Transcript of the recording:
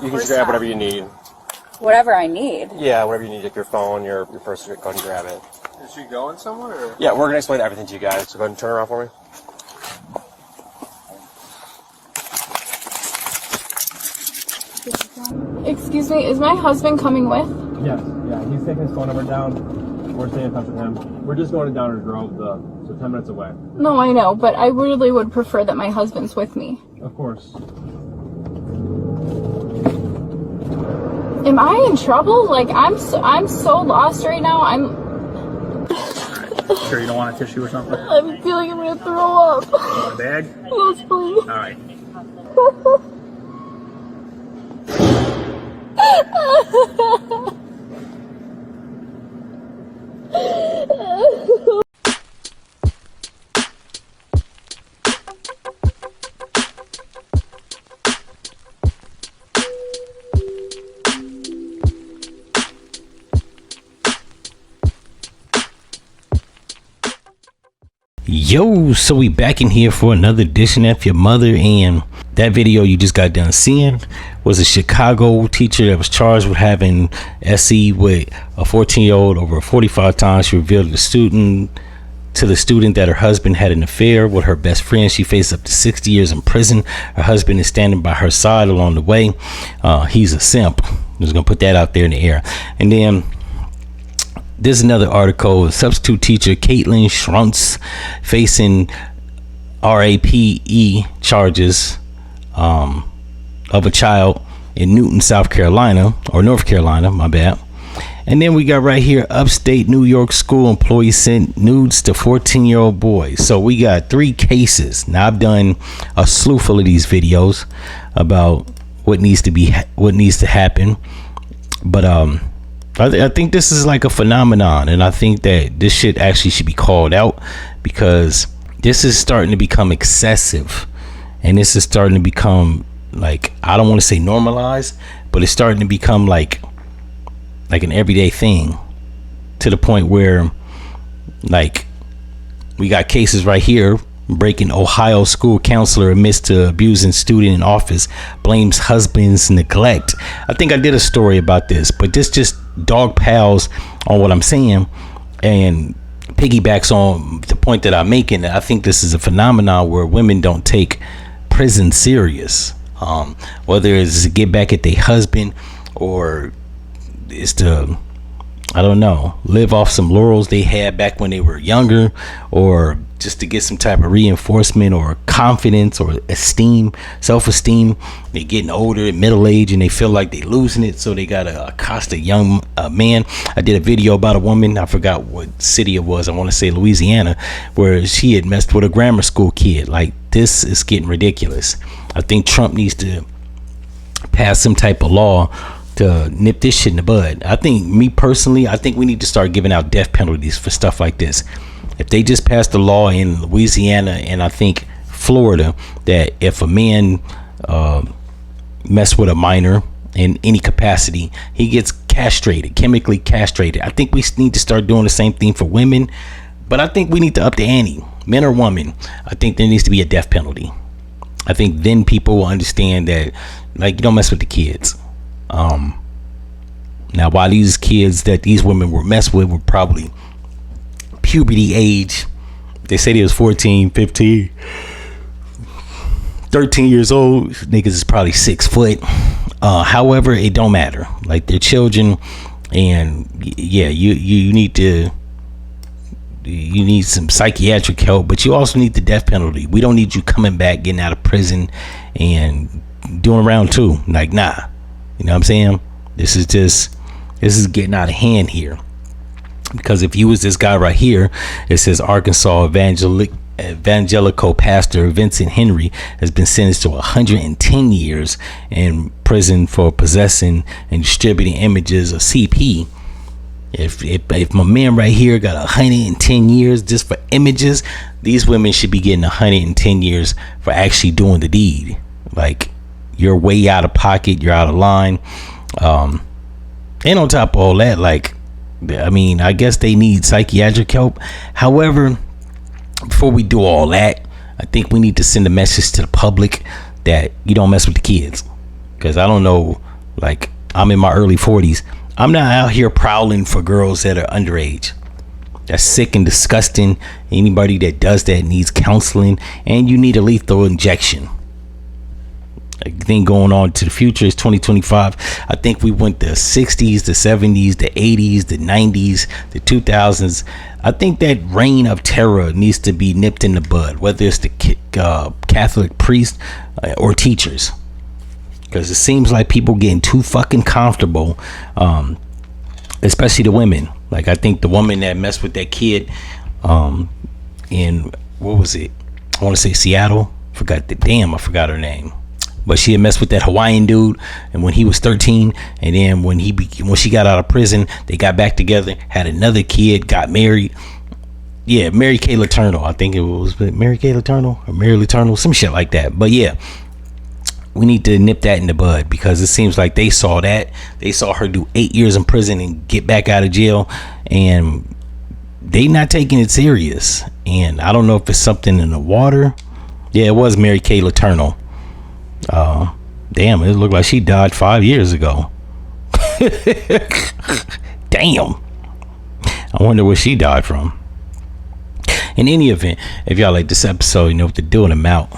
You can just grab whatever you need. Whatever I need? Yeah, whatever you need, like your phone, your purse, go ahead and grab it. Is she going somewhere? Or? Yeah, we're going to explain everything to you guys, so go ahead and turn around for me. Excuse me, is my husband coming with? Yes, yeah, he's taking his phone number down. We're staying in touch with him. We're just going to Downer Grove, so 10 minutes away. No, I know, but I really would prefer that my husband's with me. Of course. Am I in trouble? Like, I'm so lost right now. Sure you don't want a tissue or something? I'm feeling I'm gonna throw up. You want a bag? Yes, please. All right. Yo, so we back in here for another edition of F-ya-Motha, and that video you just got done seeing was a Chicago teacher that was charged with having SE with a 14-year-old. Over 45 times she revealed to the student that her husband had an affair with her best friend. She faced up to 60 years in prison. Her husband is standing by her side along the way. He's a simp. I'm just gonna put that out there in the air. And then there's another article. Substitute teacher Caitlin Schruntz facing RAPE charges of a child in Newton, South Carolina, or North Carolina, my bad. And then we got right here, upstate New York school employee sent nudes to 14-year-old boys. So we got 3 cases. Now I've done a slew full of these videos about what needs to happen, but I think this is like a phenomenon, and I think that this shit actually should be called out, because this is starting to become excessive, and this is starting to become, like, I don't want to say normalized, but it's starting to become like an everyday thing, to the point where, like, we got cases right here. Breaking: Ohio school counselor admits to abusing student in office, blames husband's neglect. I think I did a story about this, but this just dog pals on what I'm saying and piggybacks on the point that I'm making. I think this is a phenomenon where women don't take prison serious, whether it's to get back at their husband, or it's to, I don't know, live off some laurels they had back when they were younger, or just to get some type of reinforcement or confidence or esteem, self-esteem. They're getting older, middle age, and they feel like they're losing it, so they gotta accost a young man. I did a video about a woman, I forgot what city it was, I want to say Louisiana, where she had messed with a grammar school kid. Like, this is getting ridiculous. I think Trump needs to pass some type of law to nip this shit in the bud. I think, me personally, I think we need to start giving out death penalties for stuff like this. If they just passed a law in Louisiana and I think Florida that if a man mess with a minor in any capacity, he gets castrated, chemically castrated. I think we need to start doing the same thing for women, but I think we need to up the ante, men or women. I think there needs to be a death penalty. I think then people will understand that, like, you don't mess with the kids. Now, while these kids that these women were messed with were probably puberty age, they say they was 14, 15, 13 years old. Niggas is probably 6 foot. However, it don't matter. Like, they're children, and yeah, you need some psychiatric help, but you also need the death penalty. We don't need you coming back, getting out of prison, and doing round 2. Like, nah. You know what I'm saying? This is getting out of hand here. Because if you was this guy right here, it says Arkansas evangelical pastor Vincent Henry has been sentenced to 110 years in prison for possessing and distributing images of CP. If my man right here got 110 years just for images, these women should be getting 110 years for actually doing the deed. Like, you're way out of pocket, you're out of line. And on top of all that, like, I mean, I guess they need psychiatric help. However, before we do all that, I think we need to send a message to the public that you don't mess with the kids. Because I don't know, like, I'm in my early 40s. I'm not out here prowling for girls that are underage. That's sick and disgusting. Anybody that does that needs counseling, and you need a lethal injection. I think going on to the future is 2025. I think we went the 60s, the 70s, the 80s, the 90s, the 2000s. I think that reign of terror needs to be nipped in the bud, whether it's the Catholic priest or teachers. Because it seems like people getting too fucking comfortable, especially the women. Like, I think the woman that messed with that kid in, what was it? I want to say Seattle. I forgot her name. But she had messed with that Hawaiian dude, and when he was 13, and then when she got out of prison, they got back together, had another kid, got married. Yeah, Mary Kay Letourneau. I think it was Mary Kay Letourneau or Mary Letourneau, some shit like that. But yeah, we need to nip that in the bud, because it seems like they saw that. They saw her do 8 years in prison and get back out of jail, and they not taking it serious. And I don't know if it's something in the water. Yeah, it was Mary Kay Letourneau. Damn, it looked like she died 5 years ago. Damn. I wonder where she died from. In any event, if y'all like this episode, you know what to do, and I'm out.